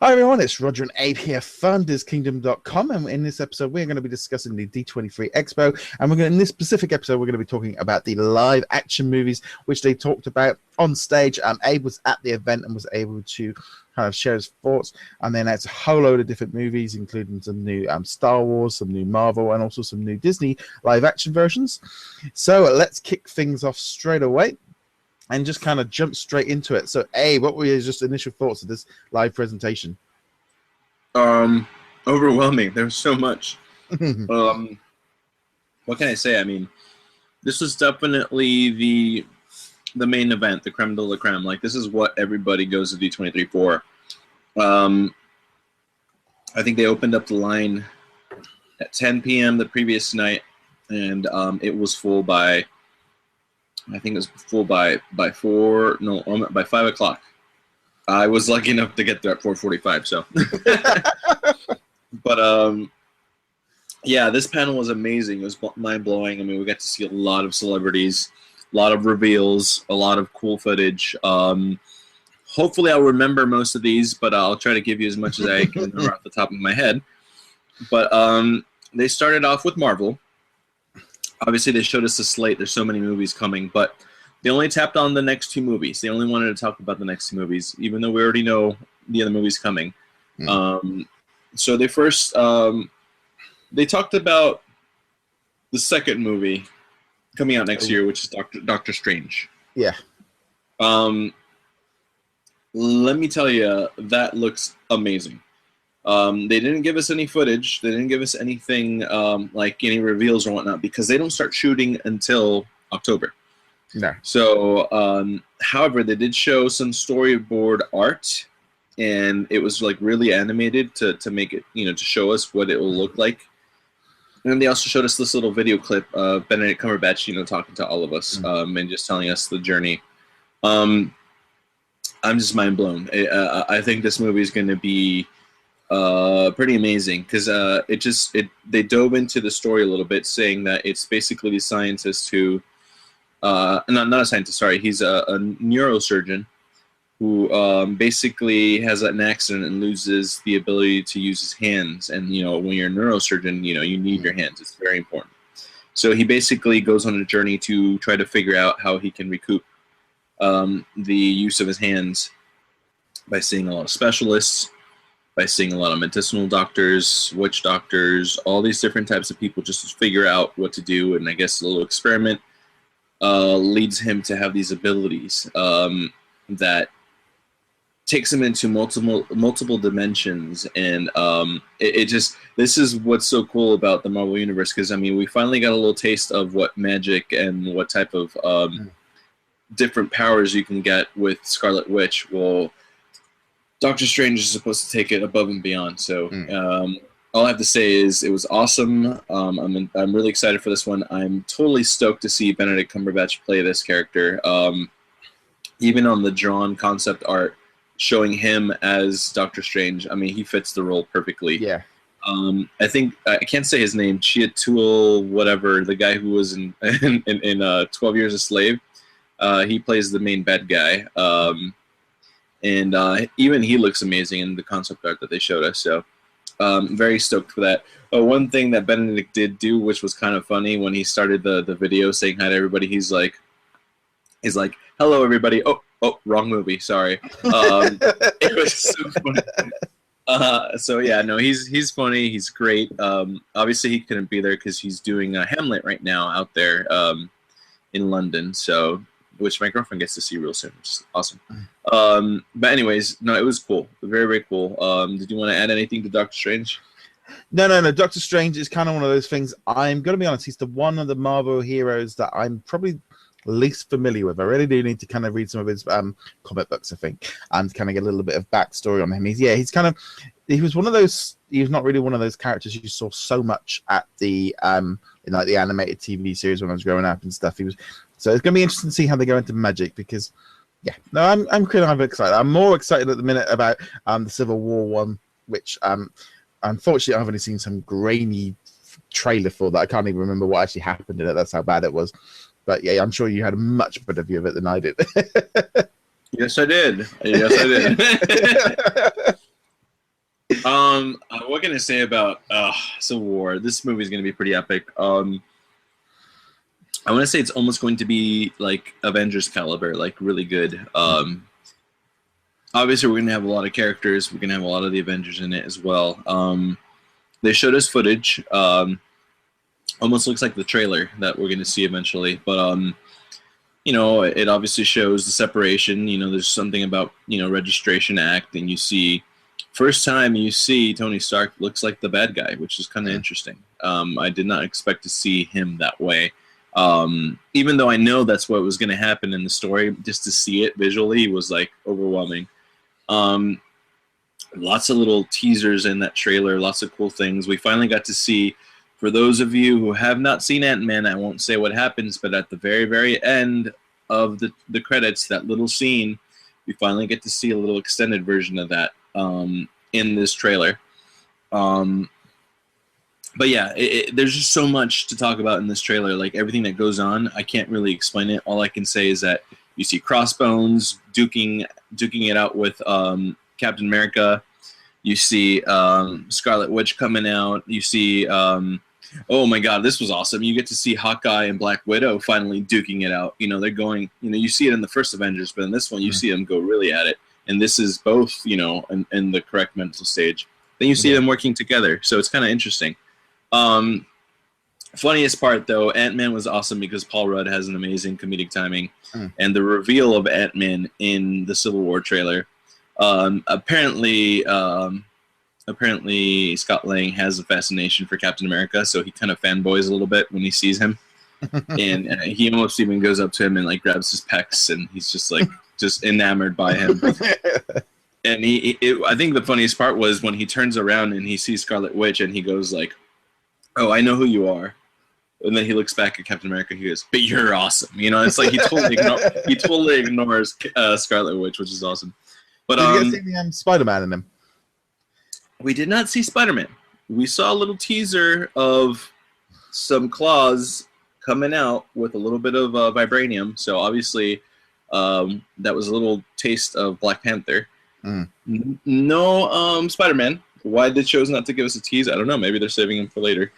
Hi everyone, it's Roger and Abe here from DisKingdom.com, and in this episode we're going to be discussing the D23 Expo, and in this specific episode we're going to be talking about the live action movies which they talked about on stage. Abe was at the event and was able to kind of share his thoughts, and then it's a whole load of different movies, including some new Star Wars, some new Marvel, and also some new Disney live action versions. So let's kick things off straight away and just kind of jump straight into it. So, what were your just initial thoughts of this live presentation? Overwhelming. There was so much. What can I say? I mean, this was definitely the main event, the creme de la creme. Like, this is what everybody goes to D23 for. I think they opened up the line at 10 p.m. the previous night, and it was full by, I think it was full by 5 o'clock. I was lucky enough to get there at 4:45. So, but yeah, this panel was amazing. It was mind blowing. I mean, we got to see a lot of celebrities, a lot of reveals, a lot of cool footage. Hopefully, I'll remember most of these, but I'll try to give you as much as I can remember off the top of my head. But they started off with Marvel. Obviously, they showed us the slate. There's so many movies coming, but they only tapped on the next two movies. They only wanted to talk about the next two movies, even though we already know the other movies coming. So they first they talked about the second movie coming out next year, which is Doctor Strange. Yeah. Let me tell you, that looks amazing. They didn't give us any footage. They didn't give us anything like any reveals or whatnot, because they don't start shooting until October. No. So, however, they did show some storyboard art, and it was like really animated to make it, to show us what it will look like. And then they also showed us this little video clip of Benedict Cumberbatch, talking to all of us and just telling us the journey. I'm just mind blown. I think this movie is going to be pretty amazing, because they dove into the story a little bit, saying that it's basically the scientist who, not a scientist, sorry, he's a neurosurgeon who basically has an accident and loses the ability to use his hands. And when you're a neurosurgeon, you need your hands. It's very important. So he basically goes on a journey to try to figure out how he can recoup the use of his hands by seeing a lot of specialists, by seeing a lot of medicinal doctors, witch doctors, all these different types of people, just to figure out what to do. And I guess a little experiment leads him to have these abilities that takes him into multiple dimensions. And this is what's so cool about the Marvel Universe, because, I mean, we finally got a little taste of what magic and what type of different powers you can get with Scarlet Witch. Well, Doctor Strange is supposed to take it above and beyond. So all I have to say is it was awesome. I'm really excited for this one. I'm totally stoked to see Benedict Cumberbatch play this character. Even on the drawn concept art showing him as Doctor Strange, I mean, he fits the role perfectly. Yeah. I think I can't say his name. Chiatul, whatever, the guy who was in 12 Years a Slave. He plays the main bad guy. And even he looks amazing in the concept art that they showed us. So very stoked for that. One thing that Benedict did do, which was kind of funny, when he started the video saying hi to everybody, he's like, "Hello, everybody." Oh, wrong movie. Sorry. It was so funny. So yeah, no, he's funny. He's great. Obviously, he couldn't be there because he's doing Hamlet right now out there in London. So, which my girlfriend gets to see real soon, which is awesome. But anyways, no, it was cool. Very, very cool. Did you want to add anything to Doctor Strange? No. Doctor Strange is kind of one of those things. I'm going to be honest. He's the one of the Marvel heroes that I'm probably least familiar with. I really do need to kind of read some of his comic books, I think, and kind of get a little bit of backstory on him. He was one of those. He was not really one of those characters you saw so much at the in like the animated TV series when I was growing up and stuff. So it's going to be interesting to see how they go into magic, because, yeah, no, I'm kind of excited. I'm more excited at the minute about the Civil War one, which unfortunately I've only seen some grainy trailer for that. I can't even remember what actually happened in it. That's how bad it was. But yeah, I'm sure you had a much better view of it than I did. Yes, I did. Yes, I did. What can I say about Civil War? This movie is going to be pretty epic. I want to say it's almost going to be like Avengers caliber, like really good. Obviously, we're going to have a lot of characters. We're going to have a lot of the Avengers in it as well. They showed us footage. Almost looks like the trailer that we're going to see eventually. But, you know, it obviously shows the separation. You know, there's something about, you know, Registration Act. And you see, first time you see Tony Stark looks like the bad guy, which is kind of interesting. I did not expect to see him that way. Even though I know that's what was going to happen in the story, just to see it visually was like overwhelming. Lots of little teasers in that trailer, lots of cool things. We finally got to see, for those of you who have not seen Ant-Man, I won't say what happens, but at the very, very end of the credits, that little scene, we finally get to see a little extended version of that in this trailer. But yeah, there's just so much to talk about in this trailer. Like everything that goes on, I can't really explain it. All I can say is that you see Crossbones duking it out with Captain America. You see Scarlet Witch coming out. You see, oh my God, this was awesome. You get to see Hawkeye and Black Widow finally duking it out. You know, they're going. You know, you see it in the first Avengers, but in this one, you see them go really at it. And this is both, you know, in the correct mental stage. Then you see them working together, so it's kind of interesting. Funniest part though, Ant-Man was awesome because Paul Rudd has an amazing comedic timing, and the reveal of Ant-Man in the Civil War trailer. Apparently Scott Lang has a fascination for Captain America, so he kind of fanboys a little bit when he sees him, and he almost even goes up to him and like grabs his pecs, and he's just like just enamored by him. And I think the funniest part was when he turns around and he sees Scarlet Witch, and he goes like, "Oh, I know who you are." And then he looks back at Captain America. He goes, "But you're awesome." You know, it's like he totally ignores Scarlet Witch, which is awesome. But did you guys see the Spider-Man in him? We did not see Spider-Man. We saw a little teaser of some claws coming out with a little bit of vibranium. So obviously, that was a little taste of Black Panther. No Spider-Man. Why they chose not to give us a tease, I don't know. Maybe they're saving him for later.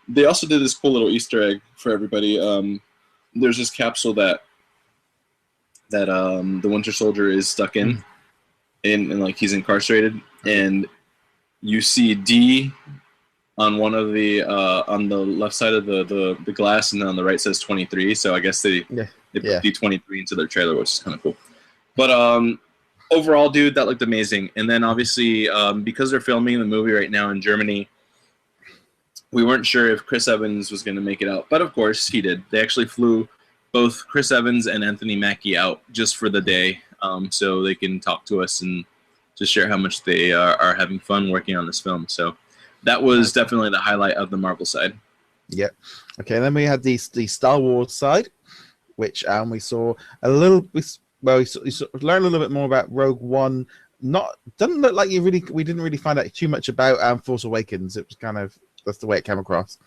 They also did this cool little Easter egg for everybody. There's this capsule that the Winter Soldier is stuck in, and like he's incarcerated, and you see D on one of the on the left side of the glass, and then on the right says 23. So I guess they put D23 into their trailer, which is kind of cool. But overall, dude, that looked amazing. And then obviously, because they're filming the movie right now in Germany, we weren't sure if Chris Evans was going to make it out, but of course he did. They actually flew both Chris Evans and Anthony Mackie out just for the day, so they can talk to us and just share how much they are having fun working on this film. So that was definitely the highlight of the Marvel side. Yep. Okay, then we had the Star Wars side, which we saw a little. Well, we learned a little bit more about Rogue One. Doesn't look like we didn't really find out too much about Force Awakens. It was kind of, that's the way it came across.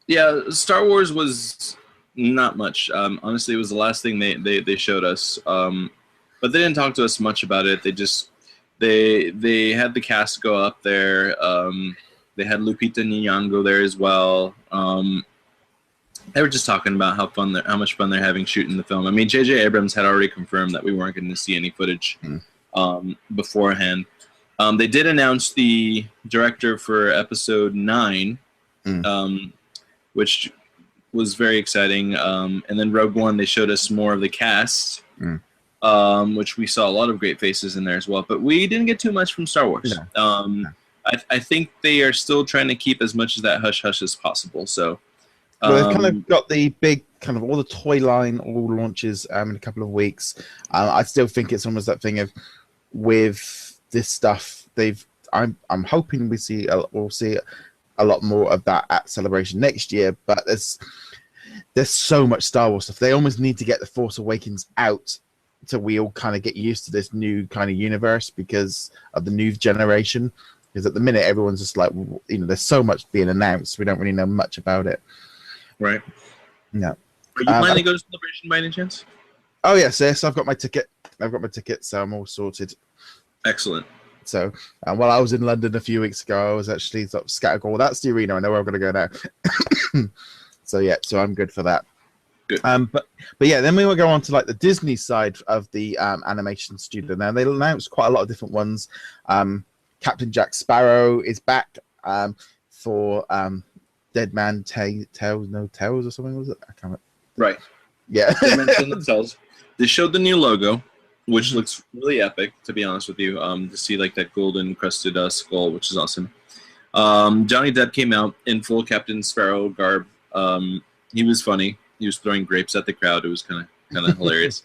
Yeah, Star Wars was not much. Honestly, it was the last thing they showed us. But they didn't talk to us much about it. They just they had the cast go up there. They had Lupita Nyong'o there as well. They were just talking about how much fun they're having shooting the film. I mean, J.J. Abrams had already confirmed that we weren't going to see any footage beforehand. They did announce the director for Episode 9, which was very exciting. And then Rogue One, they showed us more of the cast, which we saw a lot of great faces in there as well. But we didn't get too much from Star Wars. No. I think they are still trying to keep as much of that hush-hush as possible. So. Well, they've kind of got the big kind of all the toy line all launches in a couple of weeks. I still think it's almost that thing of with this stuff I'm hoping we'll see a lot more of that at Celebration next year. But there's so much Star Wars stuff. They almost need to get the Force Awakens out so we all kind of get used to this new kind of universe because of the new generation. Because at the minute everyone's just like, you know, there's so much being announced. We don't really know much about it. Right. No. Are you planning to go to Celebration by any chance? Oh yes, I've got my ticket. So I'm all sorted. Excellent. So while I was in London a few weeks ago, I was actually sort of scattered. Well, that's the arena. I know where I'm going to go now. So yeah, so I'm good for that. Good. But yeah, then we will go on to like the Disney side of the animation studio. Now they announced quite a lot of different ones. Captain Jack Sparrow is back for Dead Man Tales, no Tales or something, was it? I can't remember. Right. Yeah. They mentioned themselves. They showed the new logo, which looks really epic, to be honest with you. To see like that golden encrusted skull, which is awesome. Johnny Depp came out in full Captain Sparrow garb. He was funny. He was throwing grapes at the crowd. It was kind of hilarious.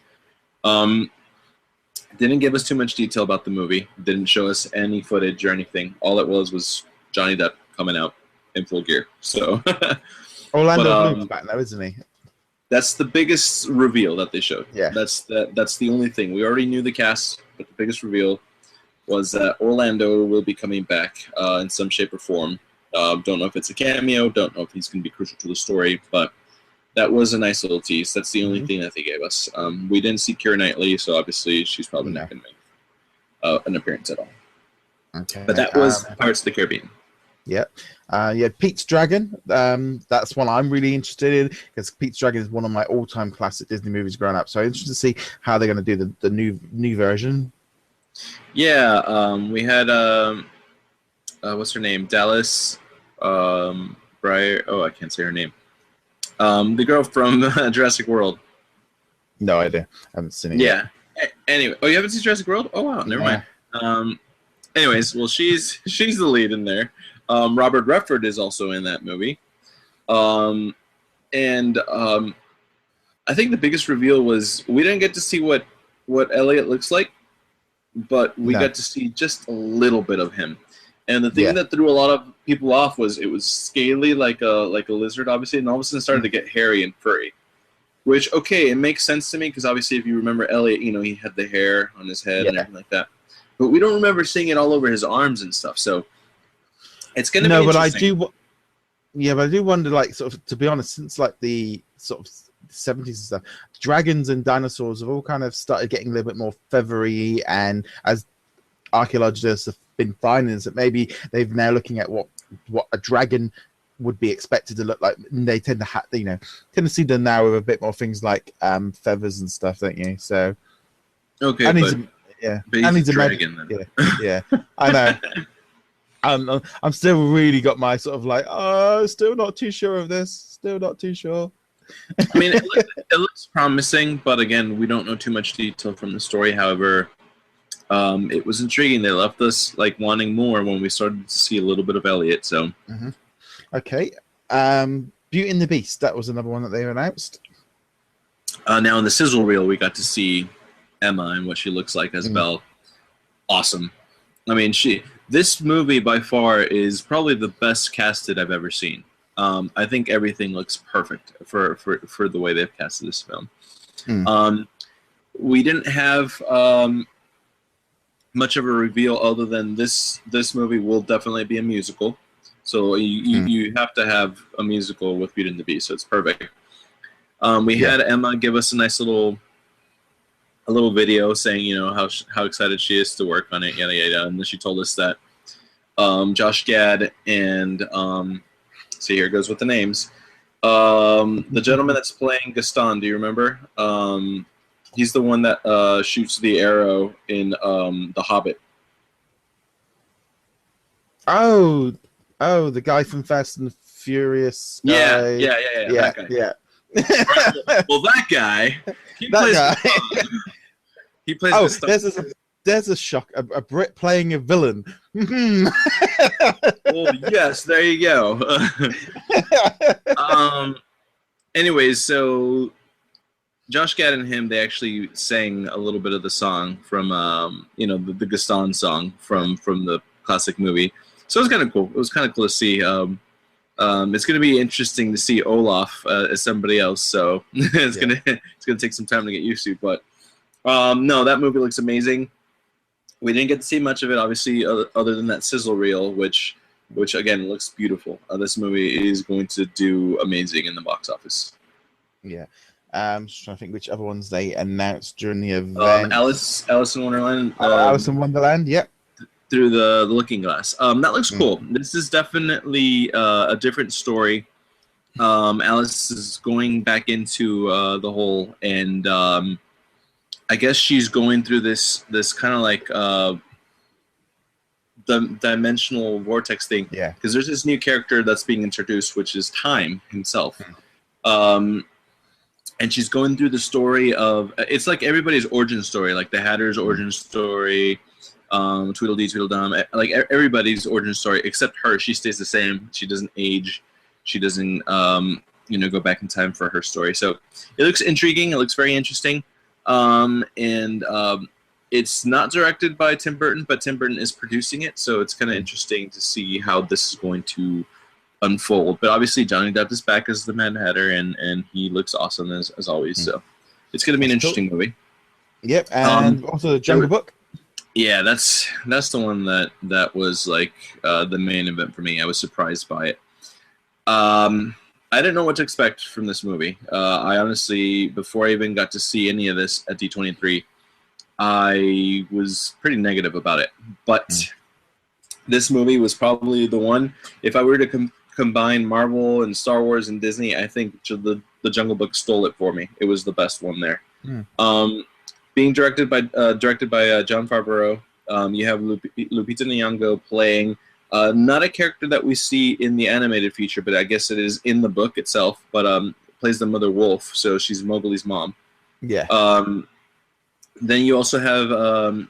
Didn't give us too much detail about the movie. Didn't show us any footage or anything. All it was Johnny Depp coming out in full gear. So Orlando Bloom's back now, isn't he? That's the biggest reveal that they showed. Yeah. That's the only thing. We already knew the cast, but the biggest reveal was that Orlando will be coming back in some shape or form. Don't know if it's a cameo. Don't know if he's going to be crucial to the story, but that was a nice little tease. That's the only thing that they gave us. We didn't see Keira Knightley, so obviously she's probably not going to make an appearance at all. Okay. But that was Pirates of the Caribbean. Yeah. Pete's Dragon. That's one I'm really interested in because Pete's Dragon is one of my all-time classic Disney movies growing up. So I'm interested to see how they're going to do the new version. Yeah. We had what's her name? Dallas Breyer. Oh, I can't say her name. The girl from Jurassic World. No idea. I haven't seen it yet. Anyway. Oh, you haven't seen Jurassic World? Oh, wow. Never mind. Anyways, well, she's the lead in there. Robert Redford is also in that movie. I think the biggest reveal was we didn't get to see what Elliot looks like, but we got to see just a little bit of him. And the thing that threw a lot of people off was it was scaly like a lizard, obviously, and all of a sudden started to get hairy and furry. Which, okay, it makes sense to me because obviously if you remember Elliot, he had the hair on his head and everything like that. But we don't remember seeing it all over his arms and stuff. So it's going to be interesting. But I do wonder, like, sort of, to be honest, since like the sort of 70s and stuff, dragons and dinosaurs have all kind of started getting a little bit more feathery, and as archaeologists have been finding is that maybe they've now looking at what a dragon would be expected to look like, and they tend to tend to see them now with a bit more things like feathers and stuff, don't you? So okay, and he's a dragon. Yeah, I know. I'm still really got my sort of like, still not too sure of this. Still not too sure. I mean, it looks promising, but again, we don't know too much detail from the story. However, it was intriguing. They left us like wanting more when we started to see a little bit of Elliot. So, okay. Beauty and the Beast. That was another one that they announced. Now in the sizzle reel, we got to see Emma and what she looks like as Belle. Awesome. I mean, this movie by far is probably the best casted I've ever seen. I think everything looks perfect for the way they've casted this film. We didn't have much of a reveal other than this movie will definitely be a musical. So you have to have a musical with Beauty and the Beast, so it's perfect. We had Emma give us a nice little video saying, how excited she is to work on it, yada yada, and then she told us that Josh Gad and see, here goes with the names. The gentleman that's playing Gaston, do you remember? He's the one that shoots the arrow in The Hobbit. Oh, the guy from Fast and Furious. Yeah. That guy. Yeah. Right, well, that guy. He plays Gaston. There's a shock. A Brit playing a villain. Oh yes, there you go. Anyways, so Josh Gad and him, they actually sang a little bit of the song from the Gaston song from the classic movie. So it was kind of cool. It was kind of cool to see. It's going to be interesting to see Olaf as somebody else. So it's gonna take some time to get used to. But no, that movie looks amazing. We didn't get to see much of it, obviously, other than that sizzle reel, which again looks beautiful. This movie is going to do amazing in the box office. Yeah, just trying to think which other ones they announced during the event. Alice in Wonderland. Alice in Wonderland. Yep. through the looking glass. That looks cool. This is definitely a different story. Alice is going back into the hole, and I guess she's going through this kind of like the dimensional vortex thing. Yeah. Because there's this new character that's being introduced, which is Time himself. And she's going through the story of, it's like everybody's origin story, like the Hatter's origin story, Tweedledee, Tweedledum, like everybody's origin story except her. She stays the same. She doesn't age. She doesn't, go back in time for her story. So it looks intriguing. It looks very interesting. It's not directed by Tim Burton, but Tim Burton is producing it. So it's kind of interesting to see how this is going to unfold. But obviously Johnny Depp is back as the Mad Hatter, and he looks awesome as always. So it's going to be an interesting movie. Yep, and also the Jungle Book. Yeah, that's the one that was like the main event for me. I was surprised by it. I didn't know what to expect from this movie. I honestly, before I even got to see any of this at D23, I was pretty negative about it. But this movie was probably the one. If I were to combine Marvel and Star Wars and Disney, I think the Jungle Book stole it for me. It was the best one there. Being directed by Jon Favreau, you have Lupita Nyong'o playing not a character that we see in the animated feature, but I guess it is in the book itself. But plays the mother wolf, so she's Mowgli's mom. Yeah. Then you also have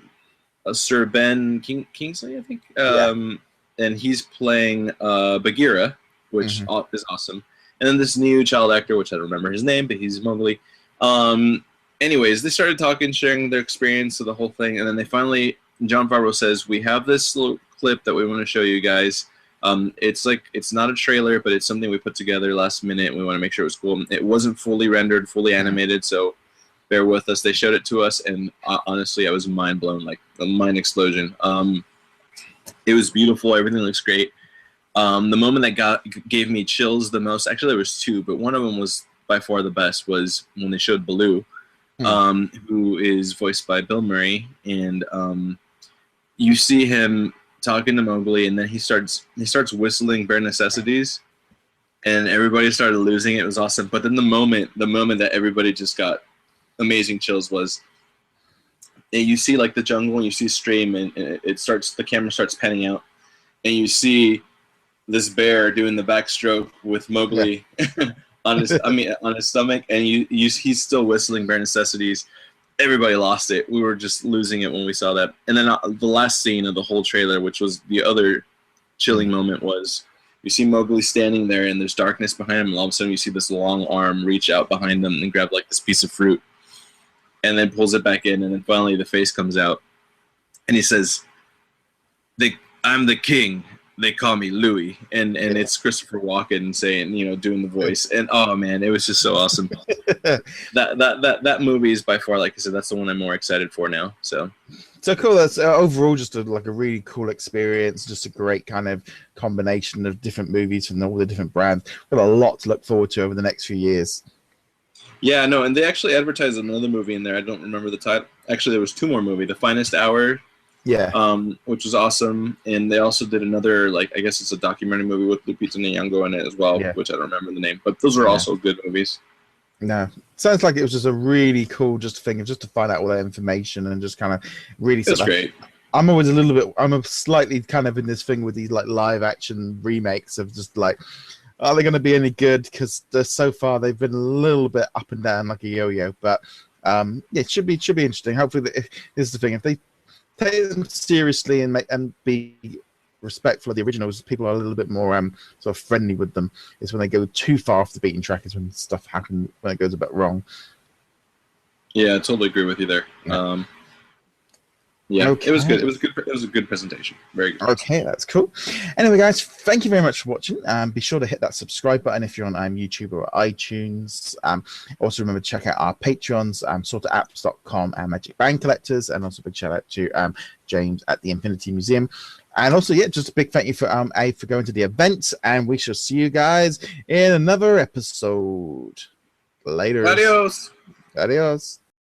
Sir Ben Kingsley, I think, and he's playing Bagheera, which is awesome. And then this new child actor, which I don't remember his name, but he's Mowgli. Anyways, they started talking, sharing their experience of the whole thing, and then they finally, Jon Favreau says, we have this little clip that we want to show you guys. It's not a trailer, but it's something we put together last minute, and we want to make sure it was cool. It wasn't fully rendered, fully animated, so bear with us. They showed it to us, and honestly, I was mind blown, like a mind explosion. It was beautiful. Everything looks great. The moment that gave me chills the most, actually there was two, but one of them was by far the best, was when they showed Baloo, who is voiced by Bill Murray, and you see him talking to Mowgli, and then he starts whistling Bare Necessities, and everybody started losing it. It was awesome. But then the moment that everybody just got amazing chills was, and you see like the jungle, and you see stream, and the camera starts panning out, and you see this bear doing the backstroke with Mowgli on his stomach, and he's still whistling Bare Necessities. Everybody lost it. We were just losing it when we saw that. And then the last scene of the whole trailer, which was the other chilling moment, was you see Mowgli standing there, and there's darkness behind him, and all of a sudden you see this long arm reach out behind him and grab like this piece of fruit, and then pulls it back in, and then finally the face comes out, and he says, I'm the king. They call me Louis, and it's Christopher Walken saying, doing the voice, and oh man, it was just so awesome. that movie is by far, like I said, that's the one I'm more excited for now. So cool. That's overall just a really cool experience. Just a great kind of combination of different movies from all the different brands. We've got a lot to look forward to over the next few years. Yeah, no, and they actually advertised another movie in there. I don't remember the title. Actually, there was two more movies. The Finest Hour. Yeah. Which was awesome, and they also did another, like, I guess it's a documentary movie with Lupita Nyong'o in it as well, which I don't remember the name, but those were also good movies. No, sounds like it was just a really cool thing of just to find out all that information and just kind of really. That's great. I'm always I'm slightly kind of in this thing with these like live action remakes of just like, are they going to be any good? Because so far they've been a little bit up and down like a yo-yo, but it should be interesting. Hopefully, this is the thing, if they take them seriously and be respectful of the originals, people are a little bit more sort of friendly with them. It's when they go too far off the beaten track is when stuff happens, when it goes a bit wrong. Yeah, I totally agree with you there. Okay. It was good. It was a good presentation. Very good. Okay, that's cool. Anyway, guys, thank you very much for watching. Be sure to hit that subscribe button if you're on YouTube or iTunes. Also, remember to check out our Patreons, sorterapps.com and Magic Band Collectors, and also a big shout out to James at the Infinity Museum. And also, just a big thank you for for going to the event, and we shall see you guys in another episode. Later. Adios. Adios.